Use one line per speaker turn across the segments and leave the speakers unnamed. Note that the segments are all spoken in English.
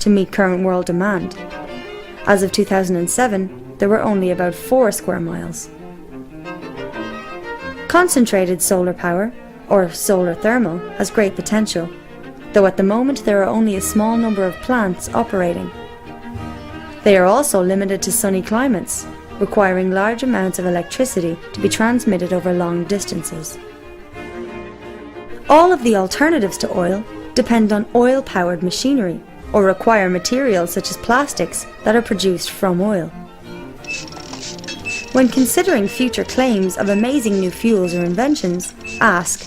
to meet current world demand. As of 2007, there were only about 4 square miles. Concentrated solar power, or solar thermal, has great potential, though at the moment there are only a small number of plants operating. They are also limited to sunny climates, requiring large amounts of electricity to be transmitted over long distances. All of the alternatives to oil depend on oil-powered machinery or require materials such as plastics that are produced from oil. When considering future claims of amazing new fuels or inventions, ask,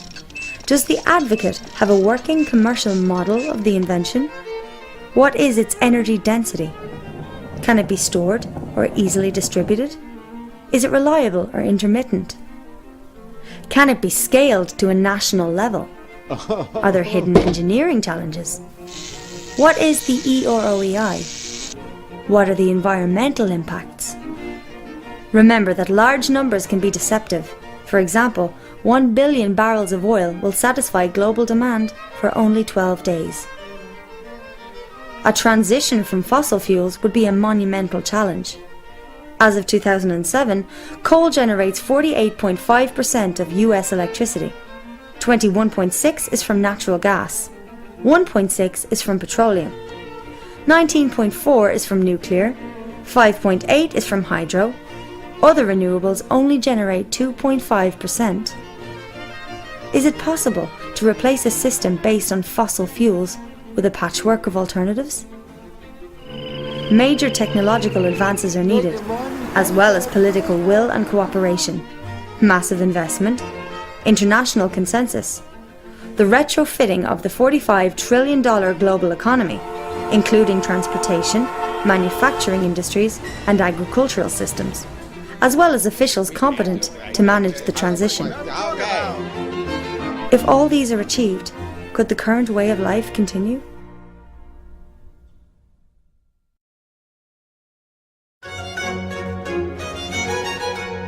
does the advocate have a working commercial model of the invention? What is its energy density? Can it be stored or easily distributed? Is it reliable or intermittent? Can it be scaled to a national level? Are there hidden engineering challenges? What is the EOROEI? What are the environmental impacts? Remember that large numbers can be deceptive. For example, 1 billion barrels of oil will satisfy global demand for only 12 days. A transition from fossil fuels would be a monumental challenge. As of 2007, coal generates 48.5% of US electricity. 21.6% is from natural gas. 1.6% is from petroleum. 19.4% is from nuclear. 5.8% is from hydro. Other renewables only generate 2.5%. Is it possible to replace a system based on fossil fuels with a patchwork of alternatives? Major technological advances are needed, as well as political will and cooperation, massive investment, international consensus, the retrofitting of the $45 trillion global economy, including transportation, manufacturing industries, and agricultural systems, as well as officials competent to manage the transition. If all these are achieved, could the current way of life continue?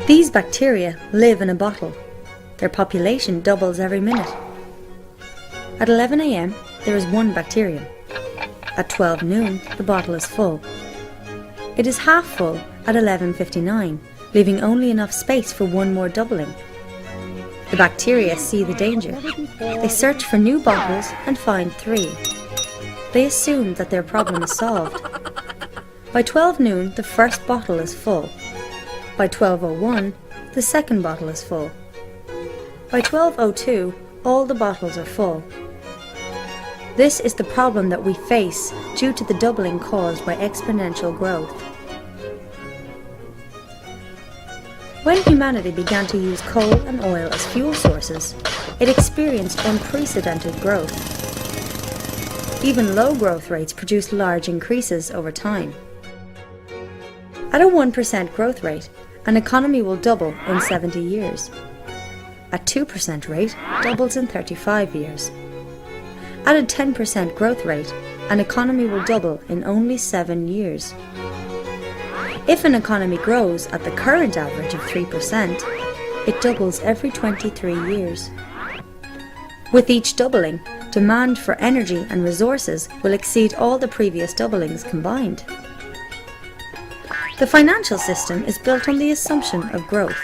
These bacteria live in a bottle. Their population doubles every minute. At 11 a.m., there is 1 bacterium. At 12 noon, the bottle is full. It is half full at 11:59, leaving only enough space for 1 more doubling. The bacteria see the danger. They search for new bottles and find 3. They assume that their problem is solved. By 12 noon, the first bottle is full. By 12:01, the second bottle is full. By 12:02, all the bottles are full. This is the problem that we face due to the doubling caused by exponential growth. When humanity began to use coal and oil as fuel sources, it experienced unprecedented growth. Even low growth rates produce large increases over time. At a 1% growth rate, an economy will double in 70 years. At 2% rate, doubles in 35 years. At a 10% growth rate, an economy will double in only 7 years. If an economy grows at the current average of 3%, it doubles every 23 years. With each doubling, demand for energy and resources will exceed all the previous doublings combined. The financial system is built on the assumption of growth,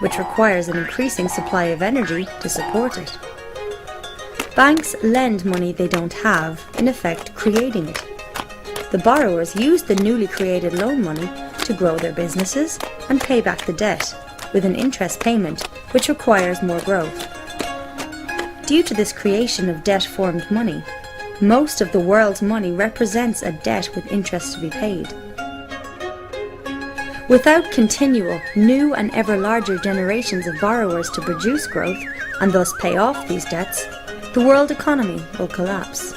which requires an increasing supply of energy to support it. Banks lend money they don't have, in effect creating it. The borrowers use the newly created loan money to grow their businesses and pay back the debt, with an interest payment which requires more growth. Due to this creation of debt-formed money, most of the world's money represents a debt with interest to be paid. Without continual, new and ever larger generations of borrowers to produce growth and thus pay off these debts, the world economy will collapse.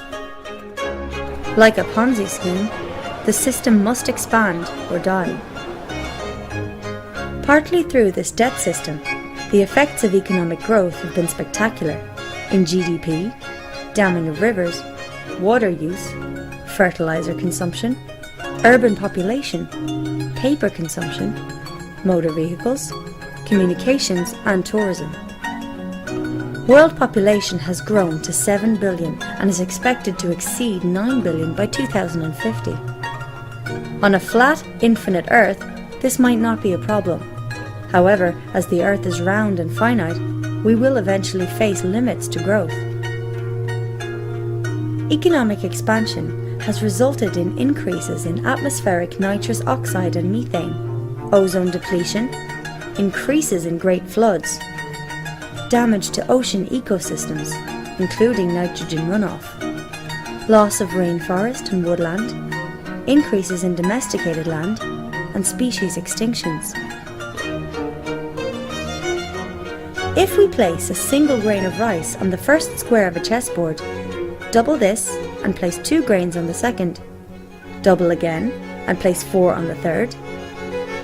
Like a Ponzi scheme, the system must expand or die. Partly through this debt system, the effects of economic growth have been spectacular in GDP, damming of rivers, water use, fertilizer consumption, urban population, paper consumption, motor vehicles, communications and tourism. World population has grown to 7 billion and is expected to exceed 9 billion by 2050. On a flat, infinite Earth, this might not be a problem. However, as the Earth is round and finite, we will eventually face limits to growth. Economic expansion has resulted in increases in atmospheric nitrous oxide and methane, ozone depletion, increases in great floods, damage to ocean ecosystems, including nitrogen runoff, loss of rainforest and woodland, increases in domesticated land, and species extinctions. If we place a single grain of rice on the first square of a chessboard, double this and place 2 grains on the second, double again and place 4 on the third,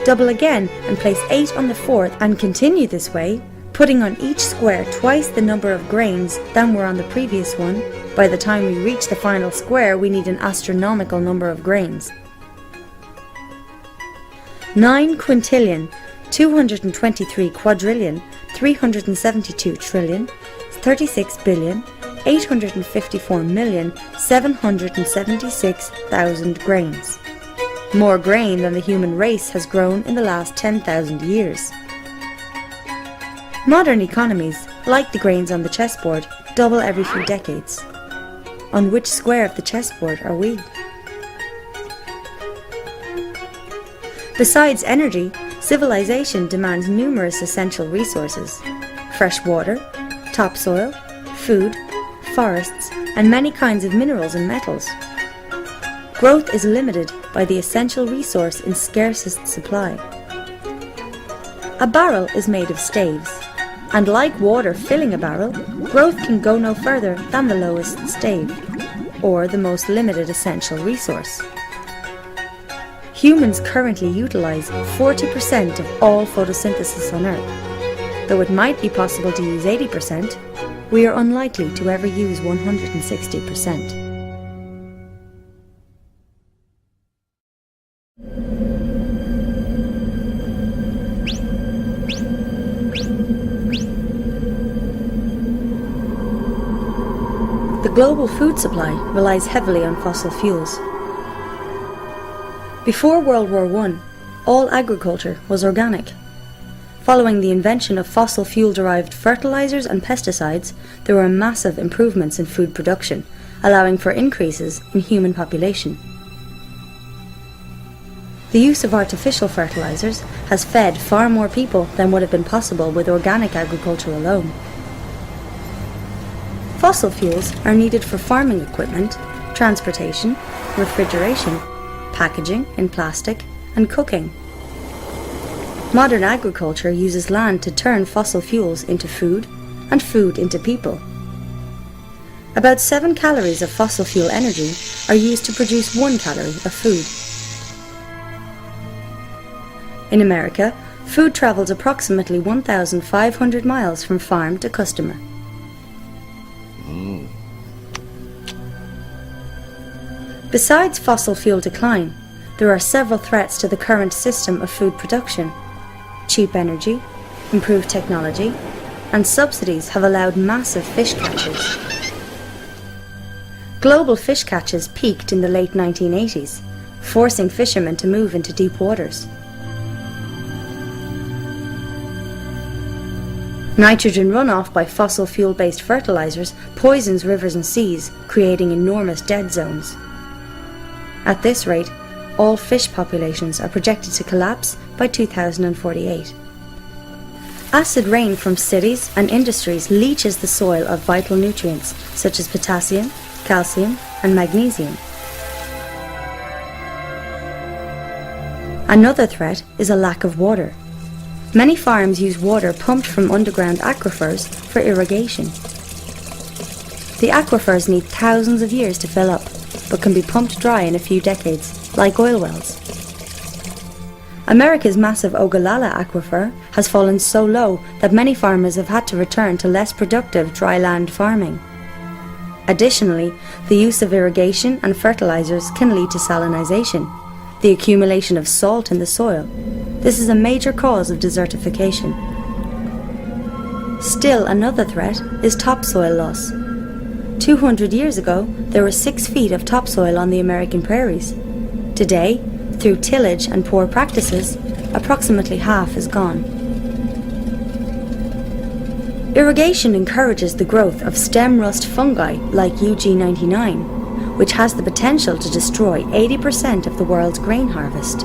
double again and place 8 on the fourth, and continue this way, putting on each square twice the number of grains than were on the previous one. By the time we reach the final square, we need an astronomical number of grains. 9 quintillion, 223 quadrillion, 372 trillion, 36 billion, 854,776,000 grains. More grain than the human race has grown in the last 10,000 years. Modern economies, like the grains on the chessboard, double every few decades. On which square of the chessboard are we? Besides energy, civilization demands numerous essential resources: fresh water, topsoil, food, forests, and many kinds of minerals and metals. Growth is limited by the essential resource in scarcest supply. A barrel is made of staves, and like water filling a barrel, growth can go no further than the lowest stave, or the most limited essential resource. Humans currently utilize 40% of all photosynthesis on Earth. Though it might be possible to use 80%, we are unlikely to ever use 160%. The global food supply relies heavily on fossil fuels. Before World War I, all agriculture was organic. Following the invention of fossil fuel-derived fertilizers and pesticides, there were massive improvements in food production, allowing for increases in human population. The use of artificial fertilizers has fed far more people than would have been possible with organic agriculture alone. Fossil fuels are needed for farming equipment, transportation, refrigeration, packaging in plastic, and cooking. Modern agriculture uses land to turn fossil fuels into food and food into people. About 7 calories of fossil fuel energy are used to produce 1 calorie of food. In America, food travels approximately 1,500 miles from farm to customer. Besides fossil fuel decline, there are several threats to the current system of food production. Cheap energy, improved technology, and subsidies have allowed massive fish catches. Global fish catches peaked in the late 1980s, forcing fishermen to move into deep waters. Nitrogen runoff by fossil fuel-based fertilizers poisons rivers and seas, creating enormous dead zones. At this rate, all fish populations are projected to collapse by 2048. Acid rain from cities and industries leaches the soil of vital nutrients such as potassium, calcium, and magnesium. Another threat is a lack of water. Many farms use water pumped from underground aquifers for irrigation. The aquifers need thousands of years to fill up, but can be pumped dry in a few decades, like oil wells. America's massive Ogallala aquifer has fallen so low that many farmers have had to return to less productive dry land farming. Additionally, the use of irrigation and fertilizers can lead to salinization, the accumulation of salt in the soil. This is a major cause of desertification. Still another threat is topsoil loss. 200 years ago, there were 6 feet of topsoil on the American prairies. Today, through tillage and poor practices, approximately half is gone. Irrigation encourages the growth of stem rust fungi like UG99, which has the potential to destroy 80% of the world's grain harvest.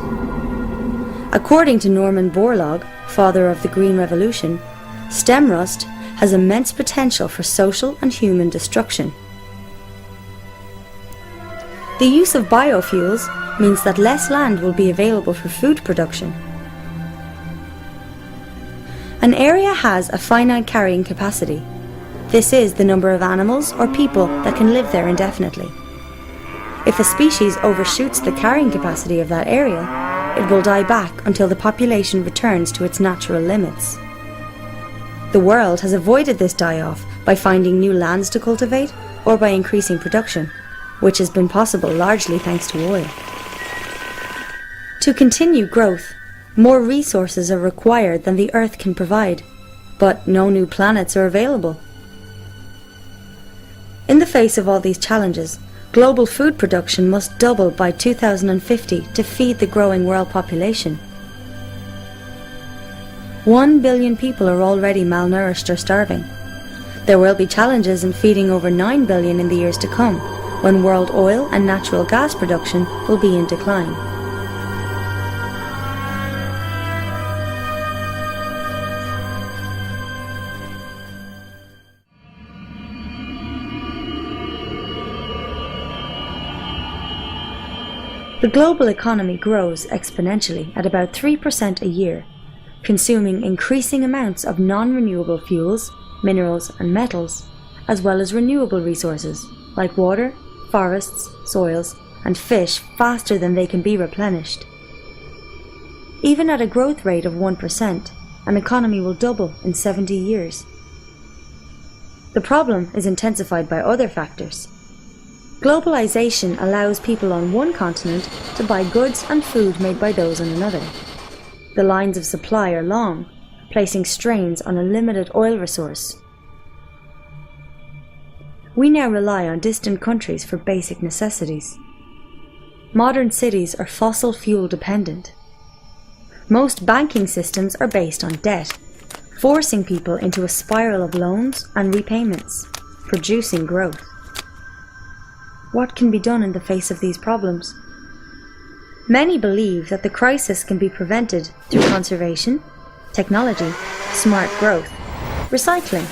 According to Norman Borlaug, father of the Green Revolution, stem rust has immense potential for social and human destruction. The use of biofuels means that less land will be available for food production. An area has a finite carrying capacity. This is the number of animals or people that can live there indefinitely. If a species overshoots the carrying capacity of that area, it will die back until the population returns to its natural limits. The world has avoided this die-off by finding new lands to cultivate or by increasing production, which has been possible largely thanks to oil. To continue growth, more resources are required than the Earth can provide, but no new planets are available. In the face of all these challenges, global food production must double by 2050 to feed the growing world population. 1 billion people are already malnourished or starving. There will be challenges in feeding over 9 billion in the years to come, when world oil and natural gas production will be in decline. The global economy grows exponentially at about 3% a year, consuming increasing amounts of non-renewable fuels, minerals and metals, as well as renewable resources like water, forests, soils and fish faster than they can be replenished. Even at a growth rate of 1%, an economy will double in 70 years. The problem is intensified by other factors. Globalization allows people on one continent to buy goods and food made by those on another. The lines of supply are long, placing strains on a limited oil resource. We now rely on distant countries for basic necessities. Modern cities are fossil fuel dependent. Most banking systems are based on debt, forcing people into a spiral of loans and repayments, producing growth. What can be done in the face of these problems? Many believe that the crisis can be prevented through conservation, technology, smart growth, recycling,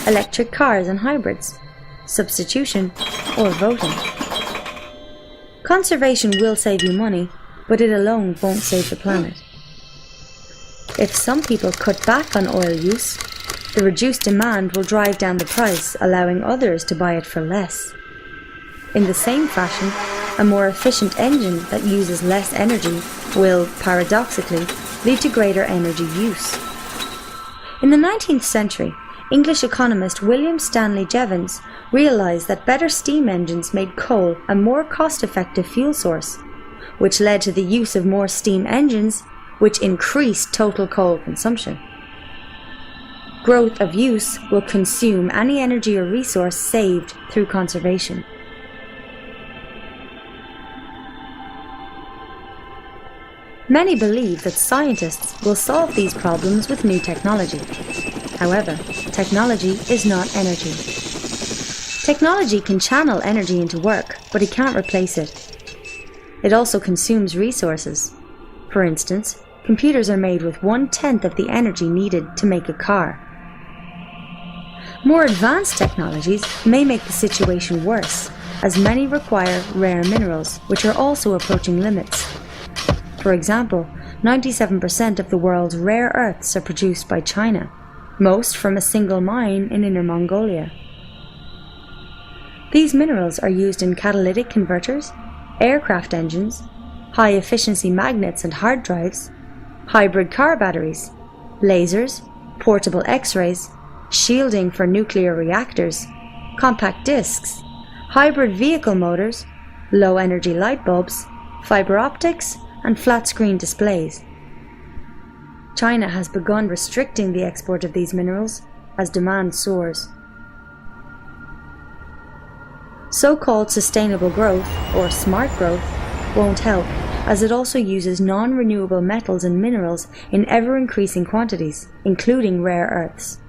electric cars and hybrids, substitution, or voting. Conservation will save you money, but it alone won't save the planet. If some people cut back on oil use, the reduced demand will drive down the price, allowing others to buy it for less. In the same fashion, a more efficient engine that uses less energy will, paradoxically, lead to greater energy use. In the 19th century, English economist William Stanley Jevons realized that better steam engines made coal a more cost-effective fuel source, which led to the use of more steam engines, which increased total coal consumption. Growth of use will consume any energy or resource saved through conservation. Many believe that scientists will solve these problems with new technology. However, technology is not energy. Technology can channel energy into work, but it can't replace it. It also consumes resources. For instance, computers are made with 1/10 of the energy needed to make a car. More advanced technologies may make the situation worse, as many require rare minerals, which are also approaching limits. For example, 97% of the world's rare earths are produced by China, most from a single mine in Inner Mongolia. These minerals are used in catalytic converters, aircraft engines, high-efficiency magnets and hard drives, hybrid car batteries, lasers, portable X-rays, shielding for nuclear reactors, compact discs, hybrid vehicle motors, low-energy light bulbs, fiber optics, and flat-screen displays. China has begun restricting the export of these minerals, as demand soars. So-called sustainable growth, or smart growth, won't help, as it also uses non-renewable metals and minerals in ever-increasing quantities, including rare earths.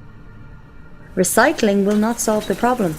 Recycling will not solve the problem,